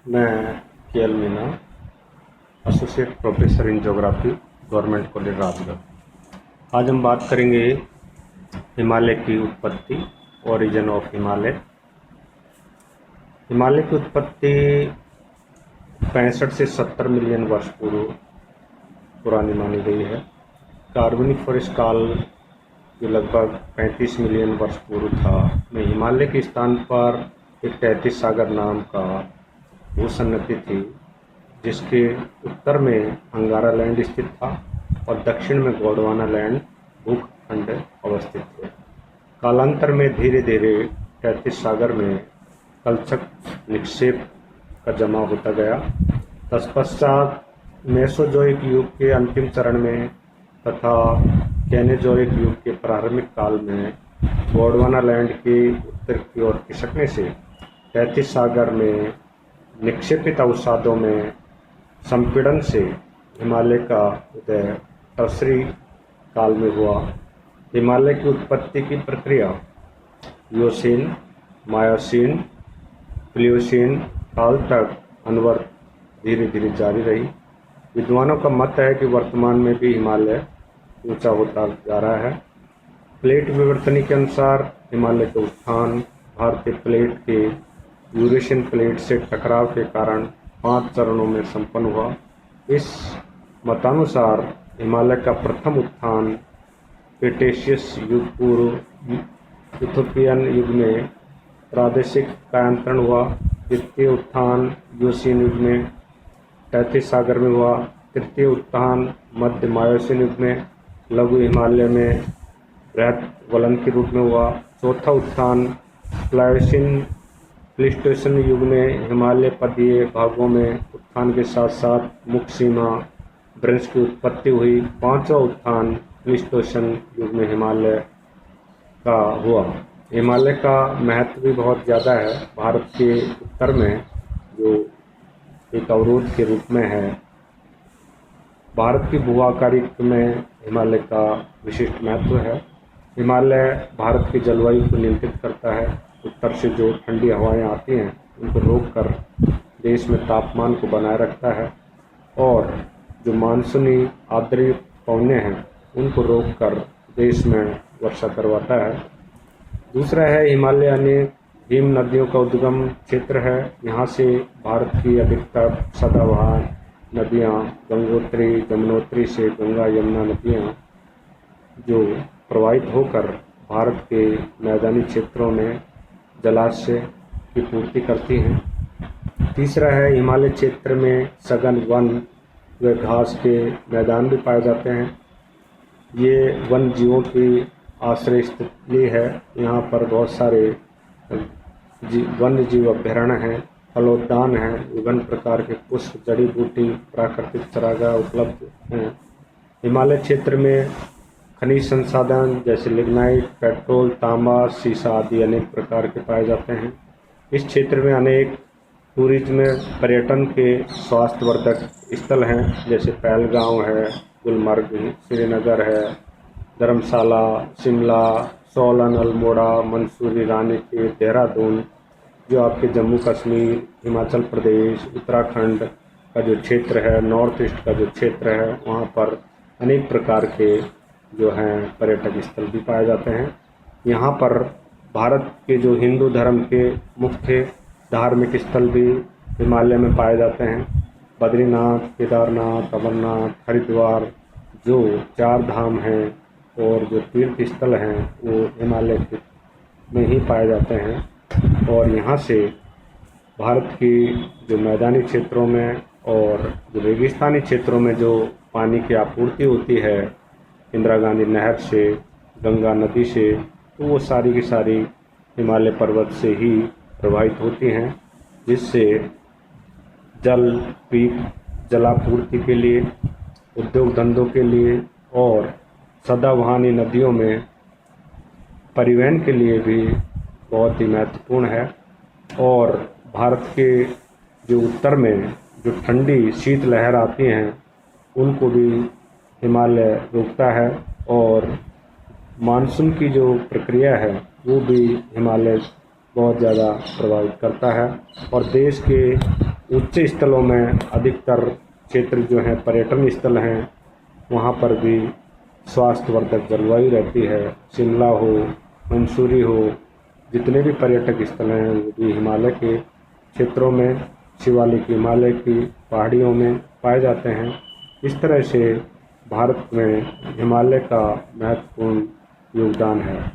मैं के L Meena, associate professor in geography, government college Rajgarh. आज हम बात करेंगे हिमालय की उत्पत्ति, ओरिजिन ऑफ हिमालय। हिमालय की उत्पत्ति 65 से 70 मिलियन वर्ष पूर्व पुरानी मानी गई है। कार्बोनिफरस काल जो लगभग 35 मिलियन वर्ष पूर्व था, में हिमालय के स्थान पर एक तैतीस सागर नाम का भूसन्नति थी, जिसके उत्तर में अंगारा लैंड स्थित था और दक्षिण में गोंडवाना लैंड भूखंड अवस्थित थे। कालांतर में धीरे धीरे तैतीस सागर में कलचक निक्षेप का जमा होता गया। तत्पश्चात मेसोजोइक युग के अंतिम चरण में तथा कैनेजोइक युग के प्रारंभिक काल में गोंडवाना लैंड के उत्तर की ओर खिसकने से तैतीस सागर में निक्षेपित अवसादों में संपीड़न से हिमालय का उदय टर्सरी काल में हुआ। हिमालय की उत्पत्ति की प्रक्रिया इयोसीन, मायोसीन, प्लियोसीन काल तक अनवरत धीरे धीरे जारी रही। विद्वानों का मत है कि वर्तमान में भी हिमालय ऊंचा होता जा रहा है। प्लेट विवर्तनी के अनुसार हिमालय का उत्थान भारतीय प्लेट के यूरेशियन प्लेट से टकराव के कारण 5 चरणों में संपन्न हुआ। इस मतानुसार हिमालय का प्रथम उत्थान क्रिटेशियस युग पूर्व इथोपियन युग में प्रादेशिक कायांतरण हुआ। द्वितीय उत्थान यूसीन युग में तैतीस सागर में हुआ। तृतीय उत्थान मध्य मायोसीन युग में लघु हिमालय में बृहद वलन के रूप में हुआ। चौथा उत्थान प्लीस्टोसीन युग में हिमालय पदीय भागों में उत्थान के साथ साथ मुख्य सीमा ब्रंश की उत्पत्ति हुई। पांचवा उत्थान प्लीस्टोसीन युग में हिमालय का हुआ। हिमालय का महत्व भी बहुत ज़्यादा है। भारत के उत्तर में जो एक अवरोध के रूप में है, भारत की भू आकारिक में हिमालय का विशिष्ट महत्व है। हिमालय भारत की जलवायु को नियंत्रित करता है। उत्तर से जो ठंडी हवाएं आती हैं उनको रोककर देश में तापमान को बनाए रखता है और जो मानसूनी आर्द्र पवनें हैं उनको रोककर देश में वर्षा करवाता है। दूसरा है हिमालय अनेक हिम नदियों का उद्गम क्षेत्र है। यहाँ से भारत की अधिकतर सदाबहार नदियाँ गंगोत्री, यमुनोत्री से गंगा यमुना नदियाँ जो प्रवाहित होकर भारत के मैदानी क्षेत्रों में जलाशय की पूर्ति करती हैं। तीसरा है हिमालय क्षेत्र में सघन वन व घास के मैदान भी पाए जाते हैं। ये वन जीवों की आश्रय स्थली है। यहाँ पर बहुत सारे वन्य जीव अभ्यारण्य हैं, फलोद्यान हैं, विभिन्न प्रकार के पुष्प, जड़ी बूटी, प्राकृतिक चारागाह उपलब्ध हैं। हिमालय क्षेत्र में खनिज संसाधन जैसे लिग्नाइट, पेट्रोल, तांबा, सीसा आदि अनेक प्रकार के पाए जाते हैं। इस क्षेत्र में अनेक टूरिज्म पर्यटन के स्वास्थ्यवर्धक स्थल हैं, जैसे पहलगांव है, गुलमर्ग, श्रीनगर है, धर्मशाला, शिमला, सोलन, अल्मोड़ा, मंसूरी, रानीखेत, देहरादून, जो आपके जम्मू कश्मीर, हिमाचल प्रदेश, उत्तराखंड का जो क्षेत्र है, नॉर्थ ईस्ट का जो क्षेत्र है, वहाँ पर अनेक प्रकार के जो हैं पर्यटक स्थल भी पाए जाते हैं। यहाँ पर भारत के जो हिंदू धर्म के मुख्य धार्मिक स्थल भी हिमालय में पाए जाते हैं। बद्रीनाथ, केदारनाथ, अमरनाथ, हरिद्वार जो 4 धाम हैं और जो तीर्थ स्थल हैं वो हिमालय में ही पाए जाते हैं। और यहाँ से भारत की जो मैदानी क्षेत्रों में और जो रेगिस्तानी क्षेत्रों में जो पानी की आपूर्ति होती है इंदिरा गांधी नहर से, गंगा नदी से, तो वो सारी की सारी हिमालय पर्वत से ही प्रवाहित होती हैं, जिससे जलापूर्ति के लिए, उद्योग धंधों के लिए और सदाबहानी नदियों में परिवहन के लिए भी बहुत ही महत्वपूर्ण है। और भारत के जो उत्तर में जो ठंडी शीतलहर आती हैं उनको भी हिमालय रोकता है और मानसून की जो प्रक्रिया है वो भी हिमालय बहुत ज़्यादा प्रभावित करता है। और देश के उच्च स्थलों में अधिकतर क्षेत्र जो हैं पर्यटन स्थल हैं, वहाँ पर भी स्वास्थ्यवर्धक जलवायु रहती है। शिमला हो, मंसूरी हो, जितने भी पर्यटक स्थल हैं वो भी हिमालय के क्षेत्रों में, शिवालिक हिमालय की पहाड़ियों में पाए जाते हैं। इस तरह से भारत में हिमालय का महत्वपूर्ण योगदान है।